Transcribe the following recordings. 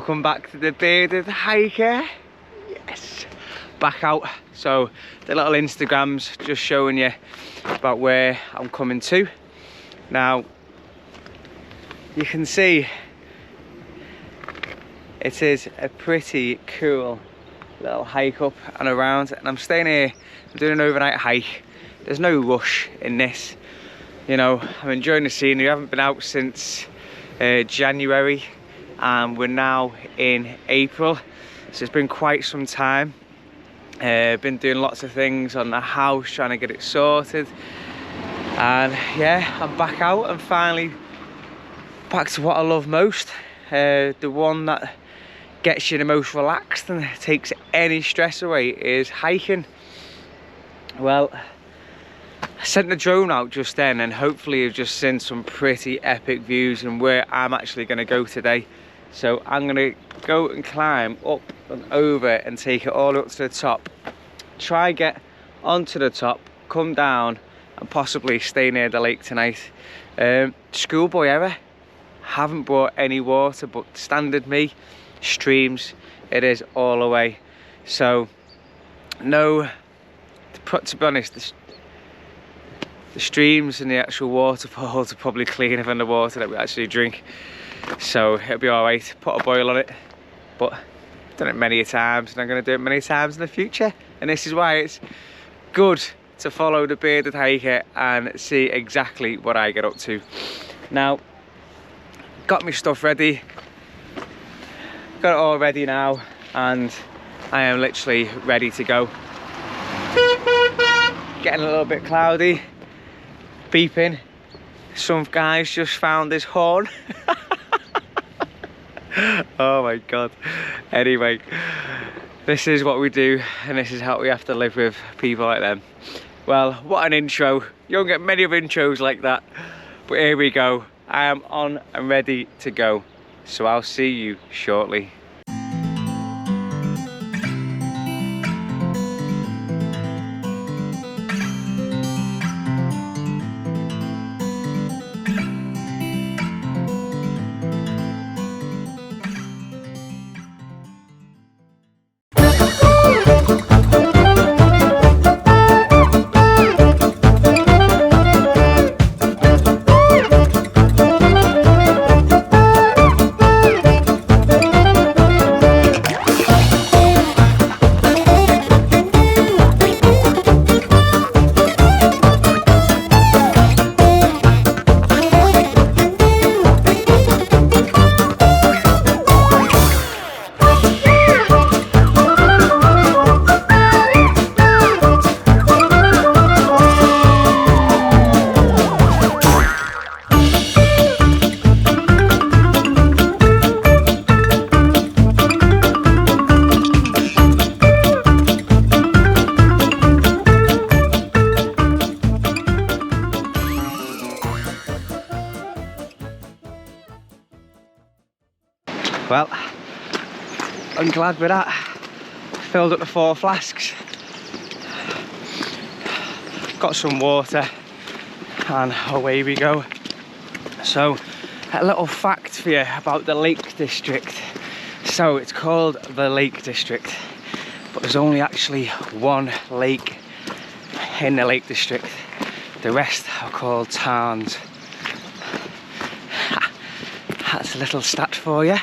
Welcome back to the Bearded Hiker. Yes, back out. So the little Instagrams just showing you about where I'm coming to. Now you can see it is a pretty cool little hike up and around, and I'm staying here. I'm doing an overnight hike. There's no rush in this, you know. I'm enjoying the scenery. I haven't been out since January, and we're now in April, so it's been quite some time. Been doing lots of things on the house, trying to get it sorted, and yeah, I'm back out and finally back to what I love most, the one that gets you the most relaxed and takes any stress away, is hiking. Well, I sent the drone out just then, and hopefully you've just seen some pretty epic views and where I'm actually going to go today. So I'm going to go and climb up and over and take it all up to the top. Try get onto the top, come down and possibly stay near the lake tonight. Schoolboy error, haven't brought any water, but standard me, streams, it is all the way. So no, to be honest, the streams and the actual waterfalls are probably cleaner than the water that we actually drink, so it'll be all right. Put a boil on it, but I've done it many times and I'm going to do it many times in the future, and this is why it's good to follow the Bearded Hiker and see exactly what I get up to. Now, got my stuff ready, got it all ready now, and I am literally ready to go. Getting a little bit cloudy, beeping. Some guys just found this horn. Oh my god. Anyway, this is what we do, and this is how we have to live with people like them. Well, what an intro. You don't get many of intros like that, but here we go. I am on and ready to go, so I'll see you shortly. Well, I'm glad with that. Filled up the 4 flasks, got some water, and away we go. So, a little fact for you about the Lake District. So, it's called the Lake District, but there's only actually one lake in the Lake District. The rest are called towns. That's a little stat for you.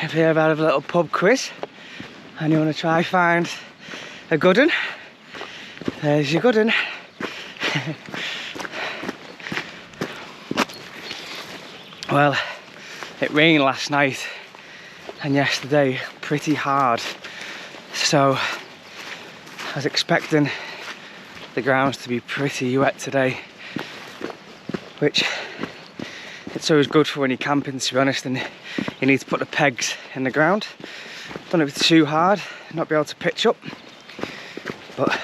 If you ever have a little pub quiz and you want to try find a good one, there's your good one. Well, it rained last night and yesterday pretty hard, so I was expecting the grounds to be pretty wet today, which it's always good for when you're camping, to be honest, and you need to put the pegs in the ground. Don't want it too hard, not be able to pitch up. But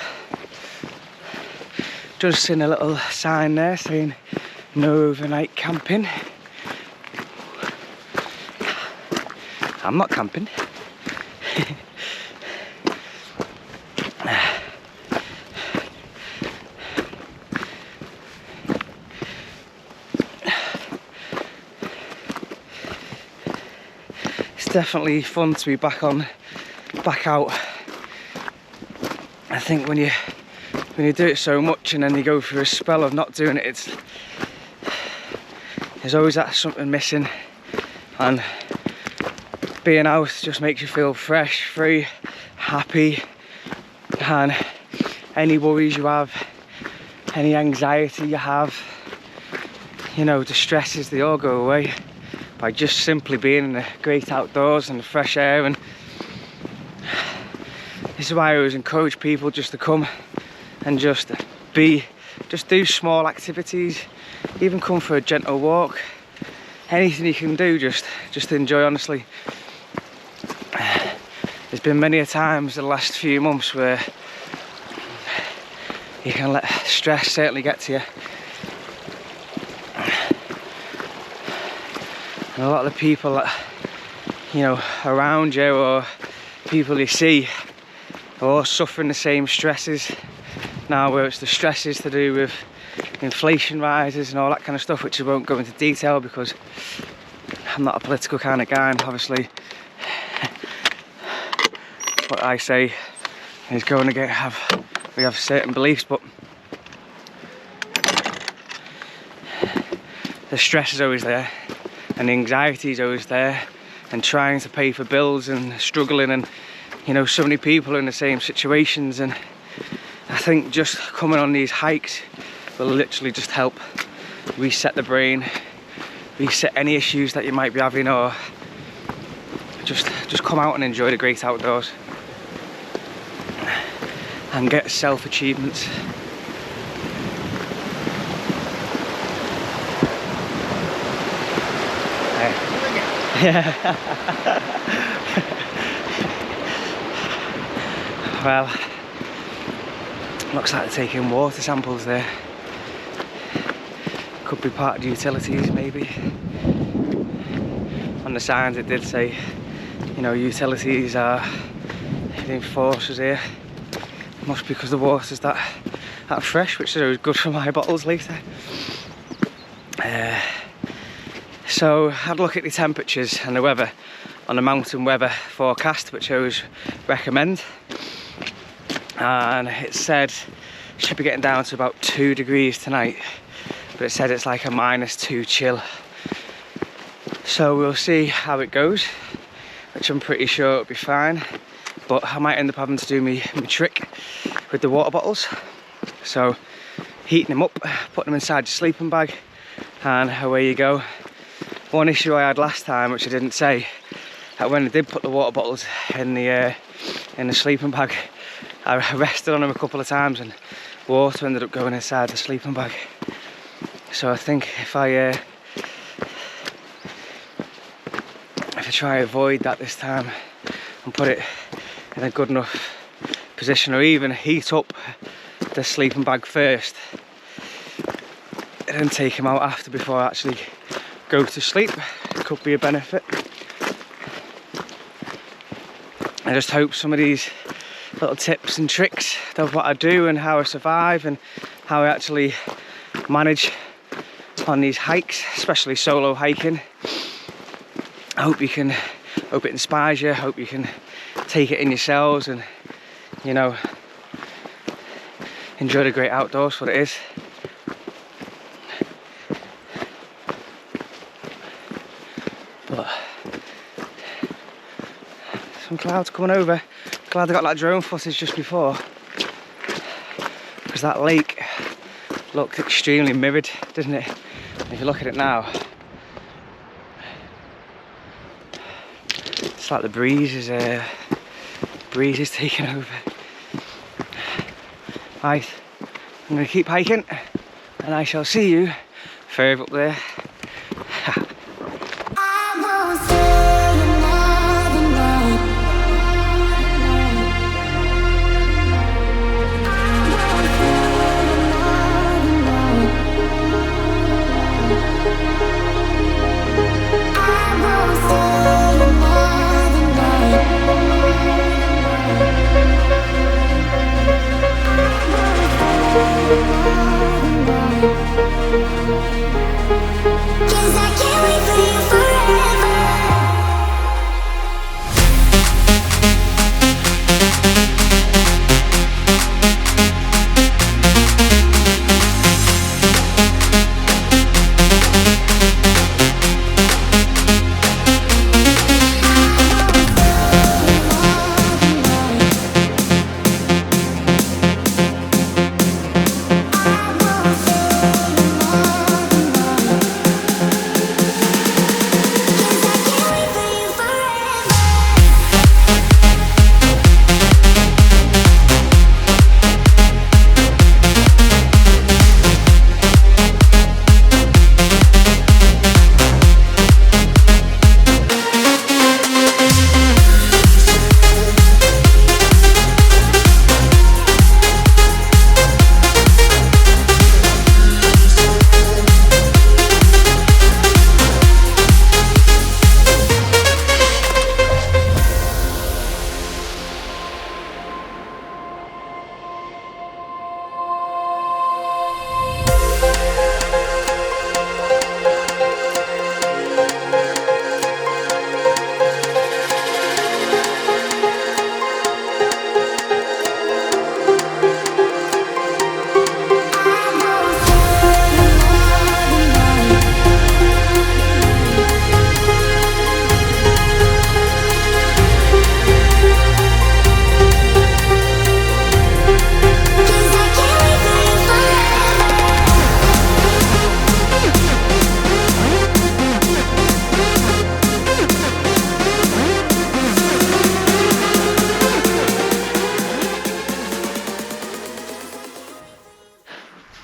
just seen a little sign there saying no overnight camping. I'm not camping. definitely fun to be back out. I think when you do it so much and then you go through a spell of not doing it, there's always that something missing, and being out just makes you feel fresh, free, happy, and any worries you have, any anxiety you have, you know, the stresses, they all go away by just simply being in the great outdoors and the fresh air. And this is why I always encourage people just to come and just do small activities, even come for a gentle walk, anything you can do, just enjoy, honestly. There's been many a times the last few months where you can let stress certainly get to you. And a lot of the people that, you know, around you or people you see are all suffering the same stresses now, where it's the stresses to do with inflation rises and all that kind of stuff, which I won't go into detail because I'm not a political kind of guy, and obviously what I say is going to we have certain beliefs, but the stress is always there and the anxiety is always there, and trying to pay for bills and struggling, and you know, so many people are in the same situations. And I think just coming on these hikes will literally just help reset the brain, reset any issues that you might be having, or just come out and enjoy the great outdoors and get self-achievements. Yeah. Well, looks like they're taking water samples there. Could be part of the utilities, maybe. On the signs it did say, you know, utilities are hitting forces here. Must be because the water's that fresh, which is always good for my bottles later. So I had a look at the temperatures and the weather on the mountain weather forecast, which I always recommend, and it said it should be getting down to about 2 degrees tonight, but it said it's like a -2 chill. So we'll see how it goes, which I'm pretty sure it'll be fine, but I might end up having to do my trick with the water bottles. So heating them up, putting them inside the sleeping bag, and away you go. One issue I had last time, which I didn't say, that when I did put the water bottles in the sleeping bag, I rested on them a couple of times and water ended up going inside the sleeping bag. So I think if I try to avoid that this time and put it in a good enough position, or even heat up the sleeping bag first and then take them out after before I actually go to sleep, it could be a benefit. I just hope some of these little tips and tricks of what I do and how I survive and how I actually manage on these hikes, especially solo hiking. I hope it inspires you, I hope you can take it in yourselves and, you know, enjoy the great outdoors for what it is. But some clouds coming over. Glad I got that drone footage just before, because that lake looked extremely mirrored, didn't it? If you look at it now, it's like the breeze is taking over. Right, I'm going to keep hiking and I shall see you further up there.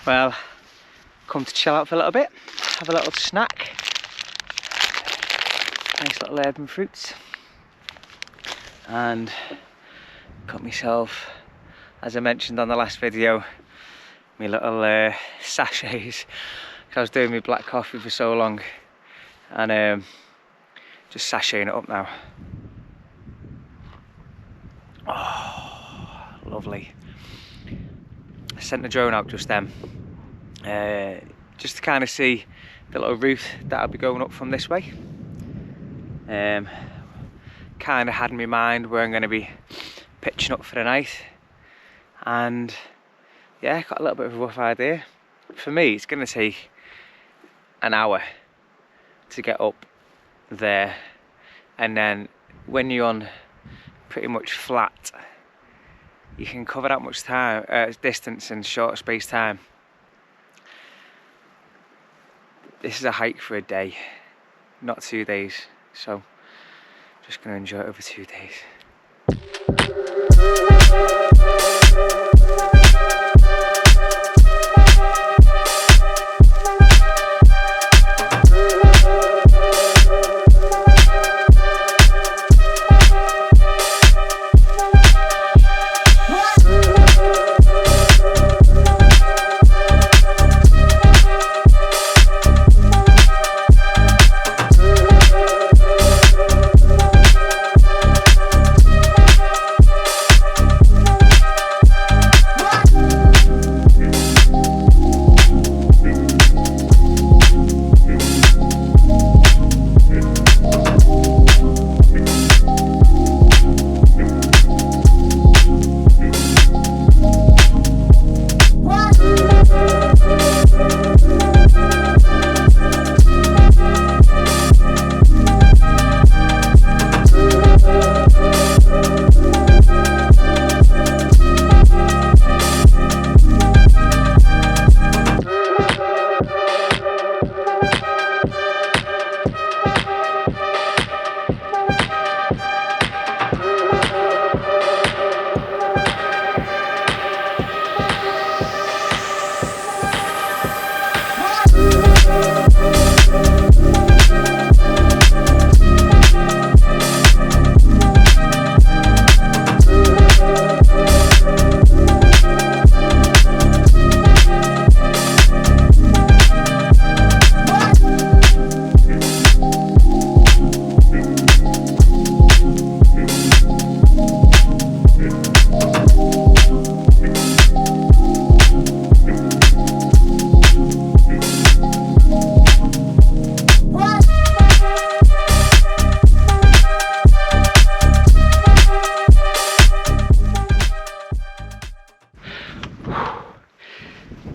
Well, come to chill out for a little bit, have a little snack. Nice little herb and fruits. And got myself, as I mentioned on the last video, my little sachets. I was doing my black coffee for so long, and just sashaying it up now. Oh, lovely. I sent the drone out just then, just to kind of see the little route that I'll be going up from this way. Kind of had in my mind where I'm going to be pitching up for the night, and yeah, got a little bit of a rough idea. For me, it's going to take an hour to get up there, and then when you're on pretty much flat, you can cover that much time, distance in short space time. This is a hike for a day, not 2 days, so just going to enjoy it over 2 days.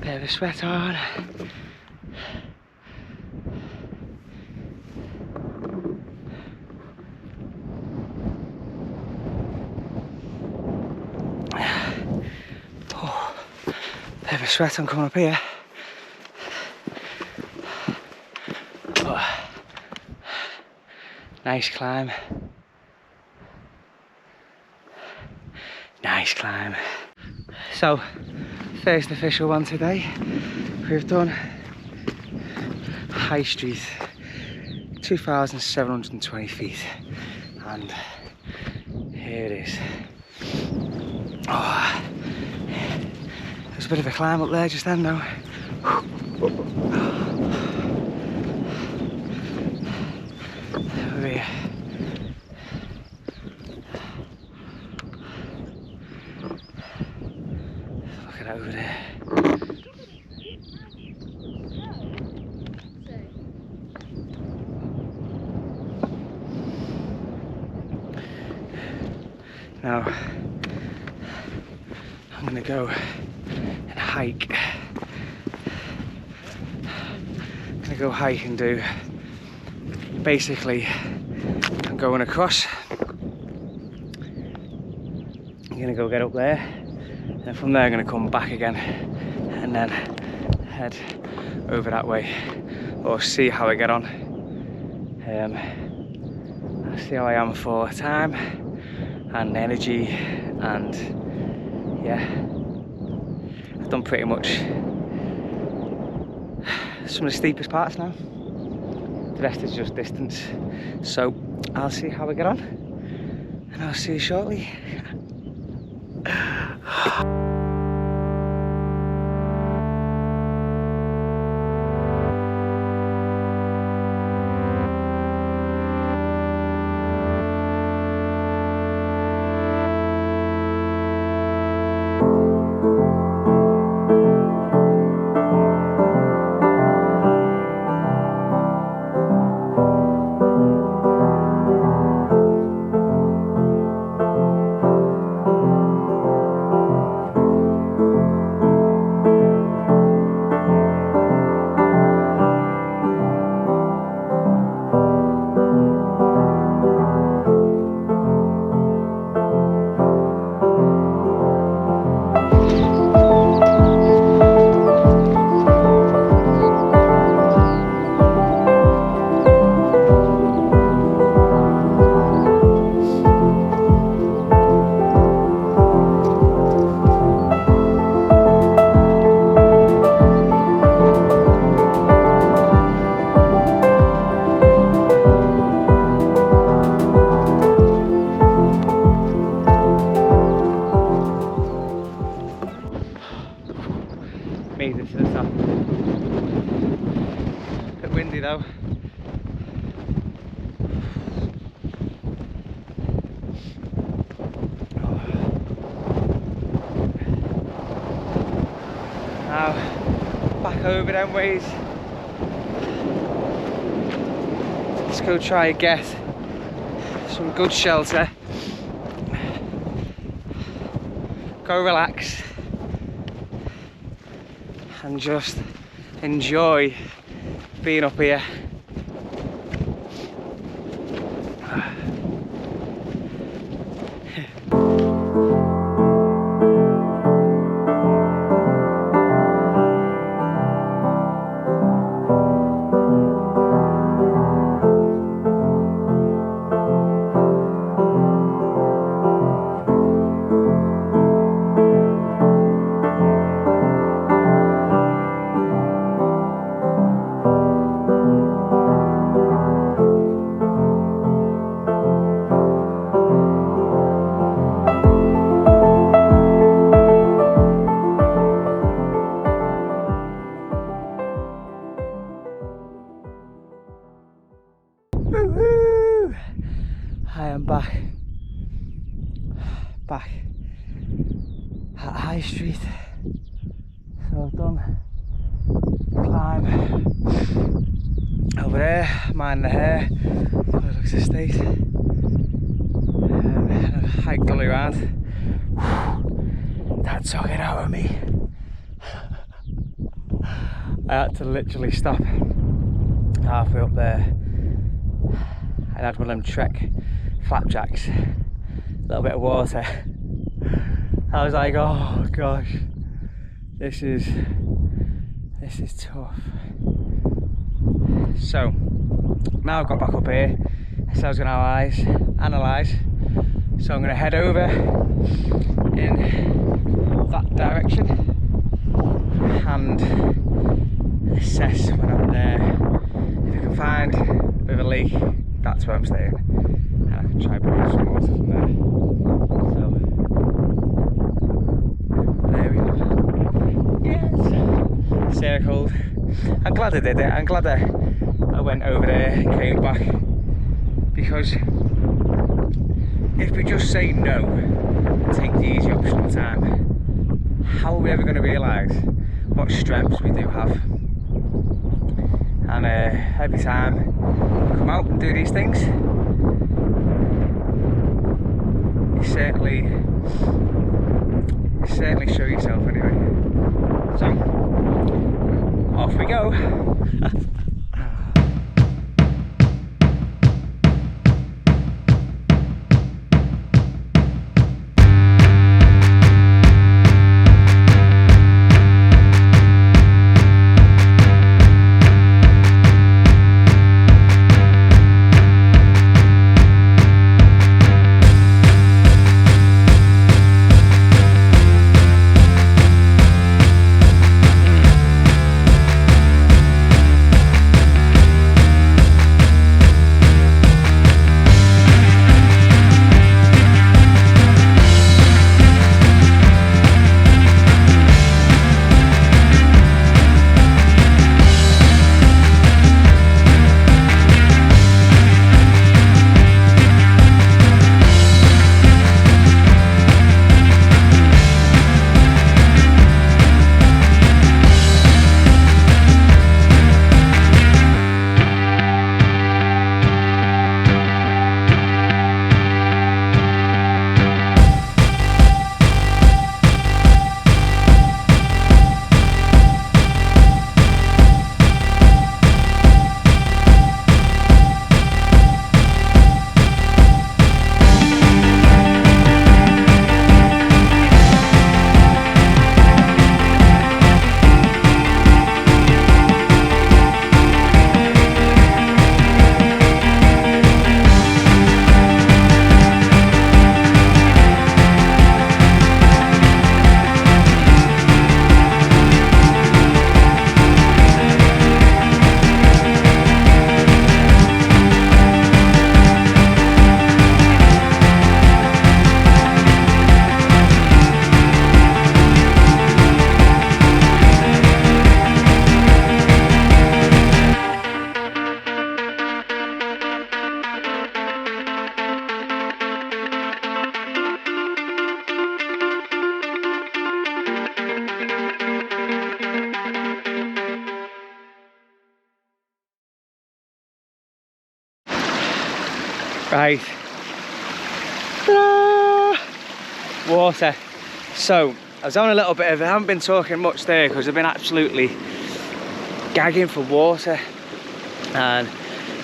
Bit of a sweat on. Oh, bit of a sweat on coming up here. But nice climb. Nice climb. So, first official one today. We've done High Street, 2,720 feet, and here it is. Oh, there's a bit of a climb up there just then though. Over here. Look at that over there. Now, I'm going to go and hike. I'm going to go hike and do, basically, I'm going across. I'm going to go get up there, and from there I'm going to come back again, and then head over that way, or see how I get on. I'll see how I am for time and energy, and yeah, I've done pretty much some of the steepest parts now. The rest is just distance. So I'll see how we get on, and I'll see you shortly. Made it to the top. Bit windy though. Now back over them ways. Let's go try and get some good shelter. Go relax and just enjoy being up here. I am back at High Street. So I've done climb over there, mind the hair, Looks Estate, and I've hiked all around. That took it out of me. I had to literally stop halfway up there. I had one of them Trek flapjacks, a little bit of water. I was like, oh gosh, this is tough. So now I've got back up here, so I was going to analyse. So I'm going to head over in that direction and assess when I'm there. If I can find a bit of a leak, that's where I'm staying, and I can try and bring some water from there. So there we go. Yes, circled. I'm glad I did it. I'm glad I went over there, came back, because if we just say no and take the easy option all the time, how are we ever going to realise what strengths we do have? And every time you come out and do these things, you certainly show yourself anyway. So off we go. Right. Ta-da! Water. So, I was having a little bit of, I haven't been talking much there because I've been absolutely gagging for water. And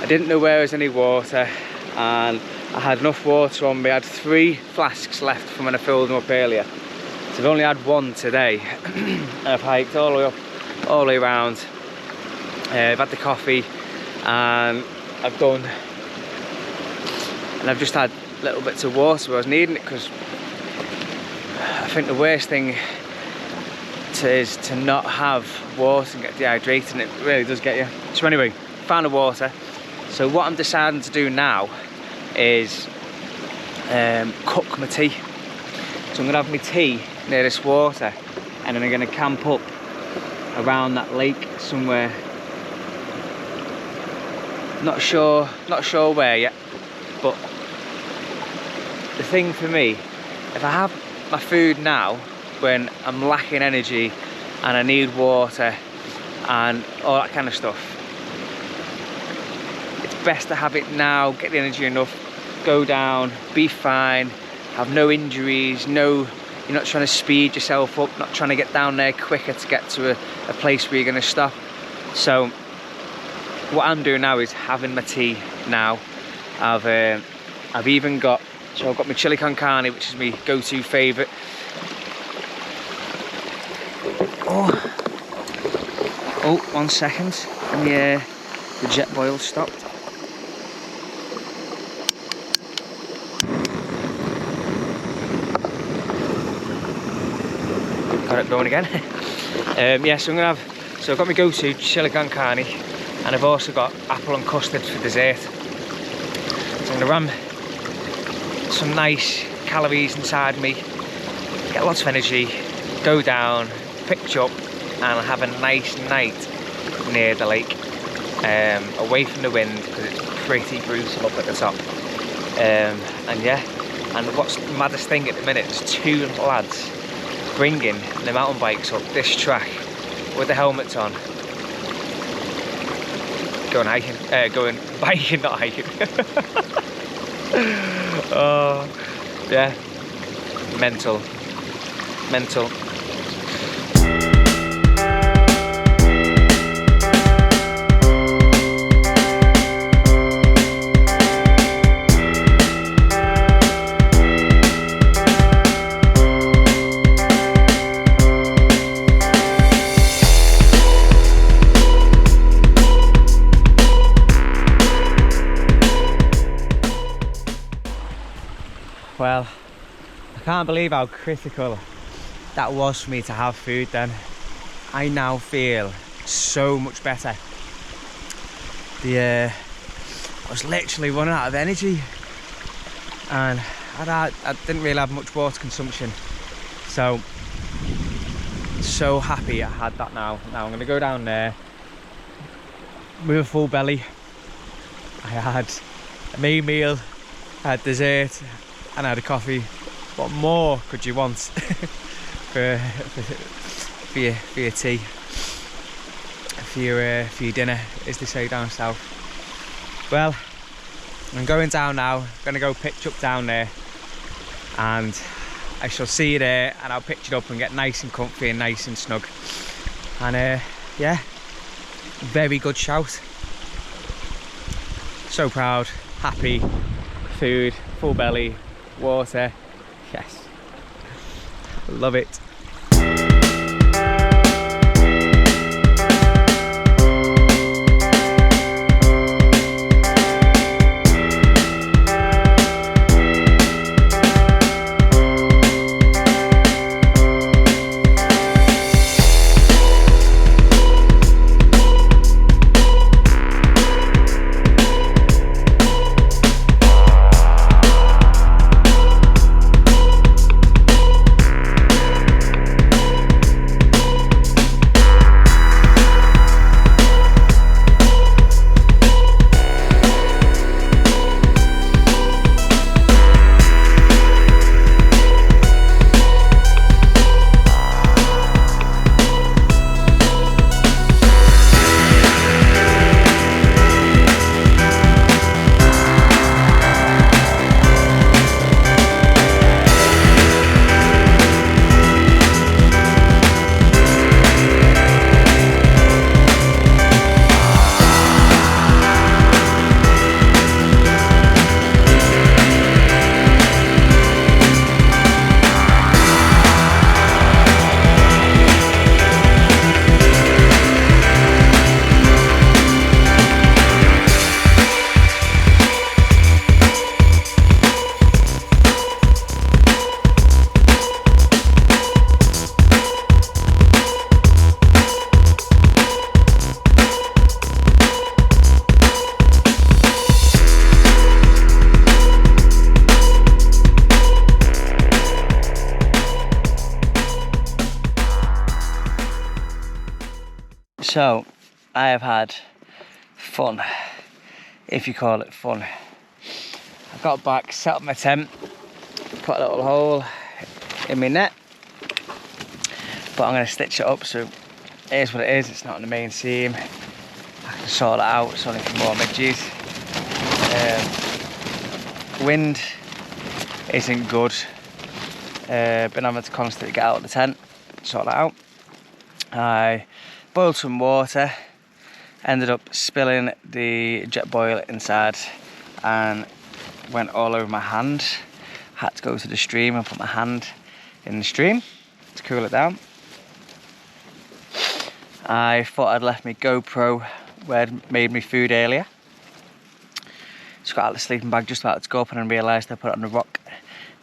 I didn't know where there was any water. And I had enough water on me. I had 3 flasks left from when I filled them up earlier. So I've only had 1 today. And I've hiked all the way up, all the way around. I've had the coffee and I've done, and I've just had little bits of water where I was needing it, because I think the worst thing is to not have water and get dehydrated, and it really does get you. So anyway, found the water. So what I'm deciding to do now is cook my tea. So I'm gonna have my tea near this water, and then I'm gonna camp up around that lake somewhere. Not sure where yet, but the thing for me, if I have my food now when I'm lacking energy and I need water and all that kind of stuff, it's best to have it now, get the energy enough, go down, be fine, have no injuries, you're not trying to speed yourself up, not trying to get down there quicker to get to a place where you're going to stop. So what I'm doing now is having my tea now. I've even got, so I've got my chili con carne, which is my go-to favourite. Oh, 1 second, and the jet boil stopped. Got it going again. Yeah, so I'm gonna have, so I've got my go-to chili con carne, and I've also got apple and custard for dessert. So I'm gonna ram some nice calories inside me, get lots of energy, go down, pick up, and have a nice night near the lake, away from the wind, because it's pretty brutal up at the top. And yeah, and what's the maddest thing at the minute, there's 2 lads bringing the mountain bikes up this track with the helmets on, going hiking, going biking, not hiking. Oh, yeah, mental. Well, I can't believe how critical that was for me to have food then. I now feel so much better. I was literally running out of energy, and I didn't really have much water consumption. So happy I had that now. Now I'm gonna go down there with a full belly. I had a main meal, I had dessert, and I had a coffee. What more could you want for your tea, for your dinner, as they say down south? Well, I'm going down now. I'm gonna go pitch up down there, and I shall see you there, and I'll pitch it up and get nice and comfy and nice and snug. And yeah, very good shout. So proud, happy, food, full belly, water, yes, love it. So, I have had fun, if you call it fun. I got back, set up my tent, put a little hole in my net, but I'm going to stitch it up, so here's what it is. It's not on the main seam. I can sort it out, it's only for more midges. Wind isn't good. Been having to constantly get out of the tent, sort that out. I boiled some water, ended up spilling the jet boil inside and went all over my hand. Had to go to the stream and put my hand in the stream to cool it down. I thought I'd left my GoPro where I'd made my food earlier. Just got out of the sleeping bag just about to go up and then realised I put it on the rock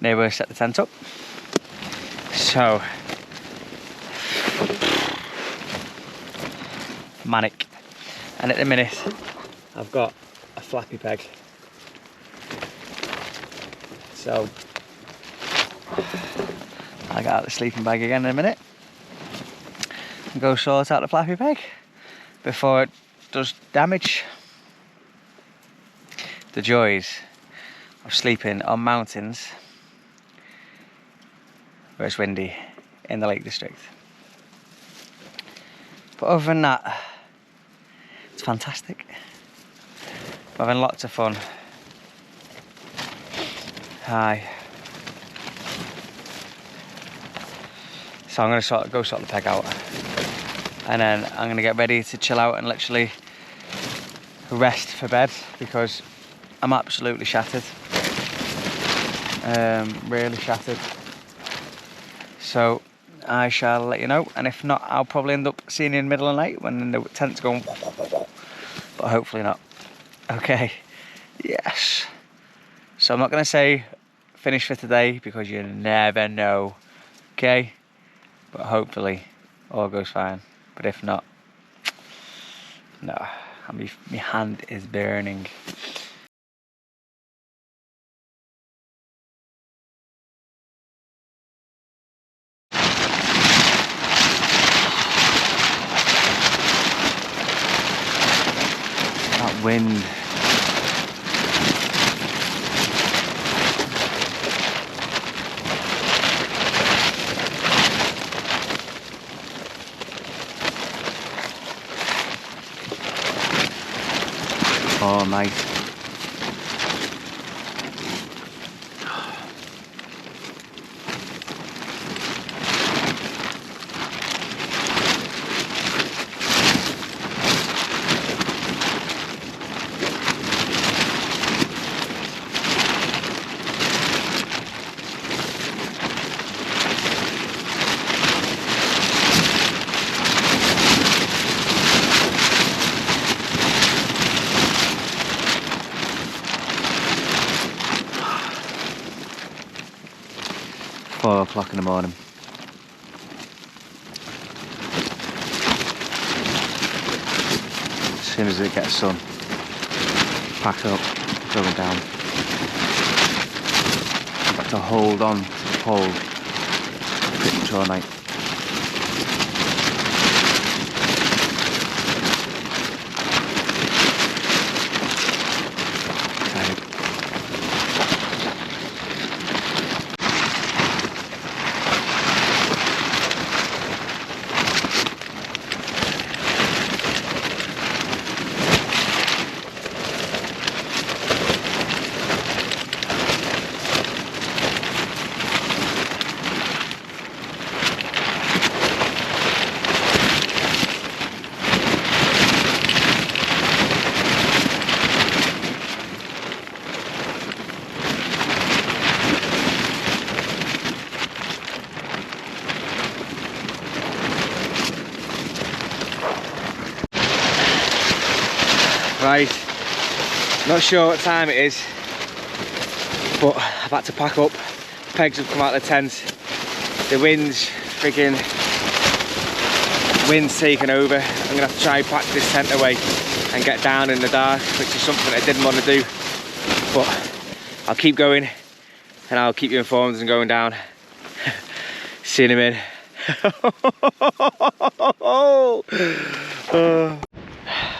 near where I set the tent up. So, manic. And at the minute, I've got a flappy peg. So, I'll get out the sleeping bag again in a minute and go sort out the flappy peg before it does damage. The joys of sleeping on mountains where it's windy in the Lake District. But other than that, it's fantastic. We're having lots of fun. Hi. So I'm going to go sort the peg out, and then I'm going to get ready to chill out and literally rest for bed because I'm absolutely shattered. Really shattered. So I shall let you know, and if not, I'll probably end up seeing you in the middle of the night when the tent's going, but hopefully not. Okay, yes. So I'm not going to say finish for today because you never know, okay? But hopefully all goes fine. But if not, no, my hand is burning. That wind. Oh, nice. Four o'clock in the morning. As soon as it gets sun, pack up, going down. I've got to hold on to the pole pretty much all night. Right, not sure what time it is, but I've had to pack up. Pegs have come out of the tent. The wind's taken over. I'm gonna have to try and pack this tent away and get down in the dark, which is something I didn't want to do. But I'll keep going and I'll keep you informed and going down. See you in a minute.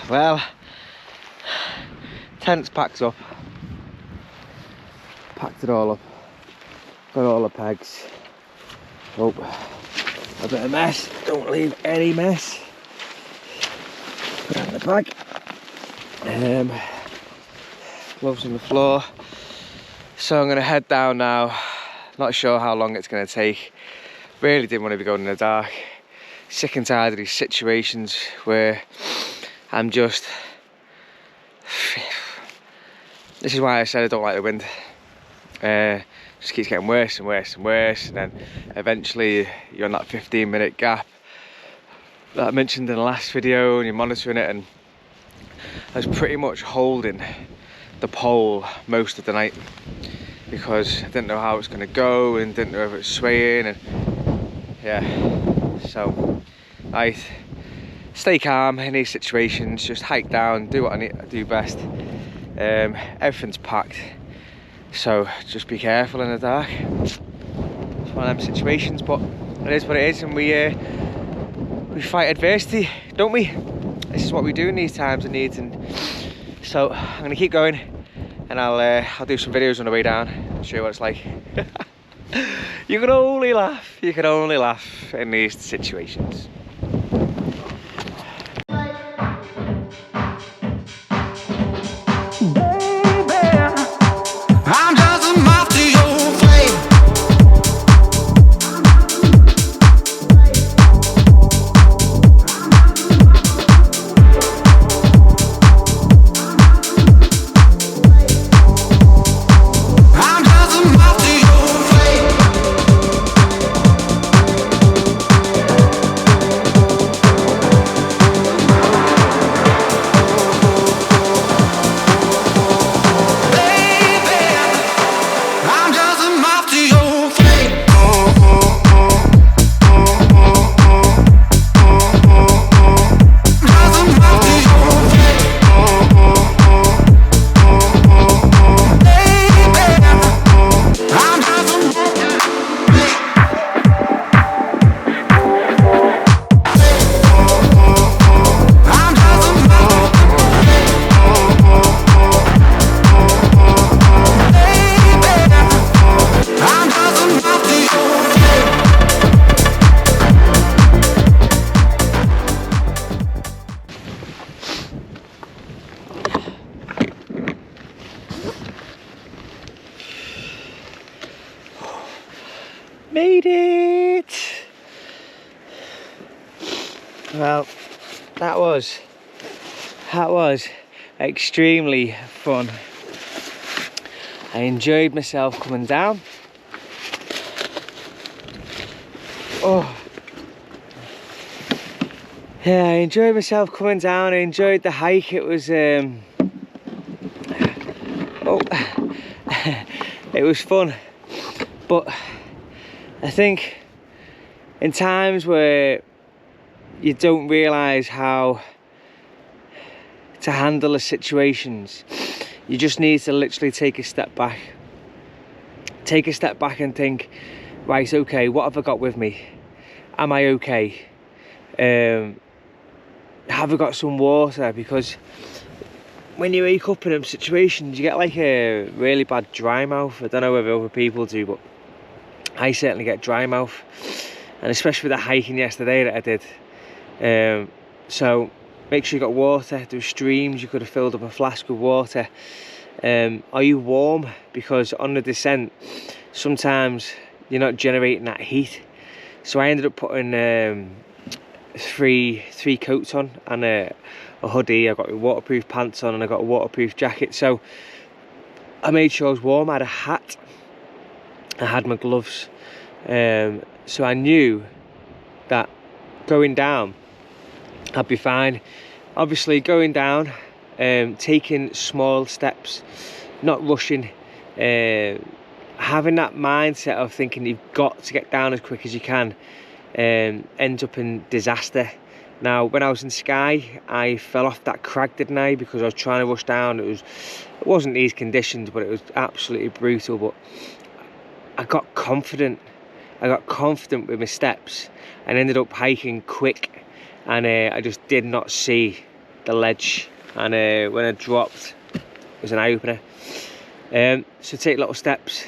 Well, tent's packed up. Packed it all up. Got all the pegs. Oh, a bit of mess. Don't leave any mess. Put it in the bag. Gloves on the floor. So I'm gonna head down now. Not sure how long it's gonna take. Really didn't want to be going in the dark. Sick and tired of these situations where I'm just... This is why I said I don't like the wind. Just keeps getting worse and worse and worse, and then eventually you're on that 15-minute gap that I mentioned in the last video, and you're monitoring it, and I was pretty much holding the pole most of the night because I didn't know how it's going to go and didn't know if it's swaying, and yeah, so I stay calm in these situations, just hike down, do what I need to do best. Everything's packed, so just be careful in the dark. It's one of them situations, but it is what it is, and we fight adversity, don't we? This is what we do in these times of need, and so I'm gonna keep going, and I'll do some videos on the way down and show you what it's like. You can only laugh in these situations. Made it! Well, that was extremely fun. I enjoyed myself coming down. Oh, yeah, I enjoyed myself coming down. I enjoyed the hike. It was it was fun, but I think in times where you don't realise how to handle the situations, you just need to literally take a step back. Take a step back and think, right, okay, what have I got with me? Am I okay? Have I got some water? Because when you wake up in them situations, you get like a really bad dry mouth. I don't know whether other people do, but I certainly get dry mouth, and especially with the hiking yesterday that I did. So make sure you got water. There were streams, you could have filled up a flask with water. Are you warm? Because on the descent sometimes you're not generating that heat. So I ended up putting three coats on and a hoodie. I got waterproof pants on and I got a waterproof jacket, so I made sure I was warm. I had a hat, I had my gloves, so I knew that going down I'd be fine. Obviously going down, taking small steps, not rushing, having that mindset of thinking you've got to get down as quick as you can, ends up in disaster. Now, when I was in Skye, I fell off that crag, didn't I? Because I was trying to rush down. It wasn't these conditions, but it was absolutely brutal. But I got confident. I got confident with my steps and ended up hiking quick, and I just did not see the ledge, and when I dropped it was an eye-opener. So take little steps.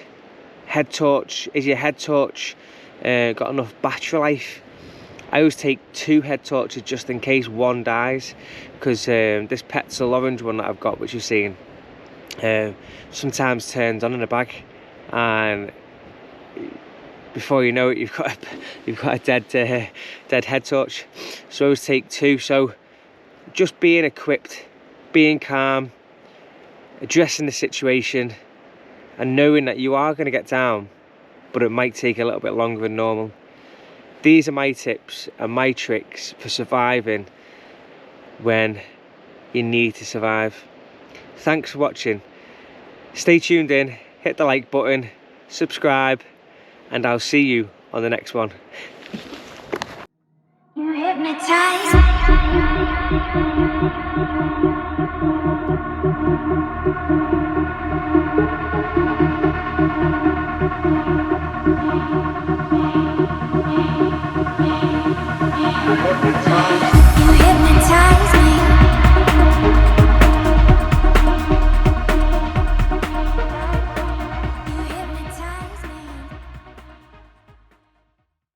Head torch, is your head torch got enough battery life? I always take 2 head torches just in case one dies, because this Petzl orange one that I've got, which you've seen, sometimes turns on in a bag, and before you know it, you've got a dead head torch. So I always take 2. So just being equipped, being calm, addressing the situation, and knowing that you are going to get down, but it might take a little bit longer than normal. These are my tips and my tricks for surviving when you need to survive. Thanks for watching. Stay tuned in, hit the like button, subscribe, and I'll see you on the next one. You hypnotize. Hypnotize.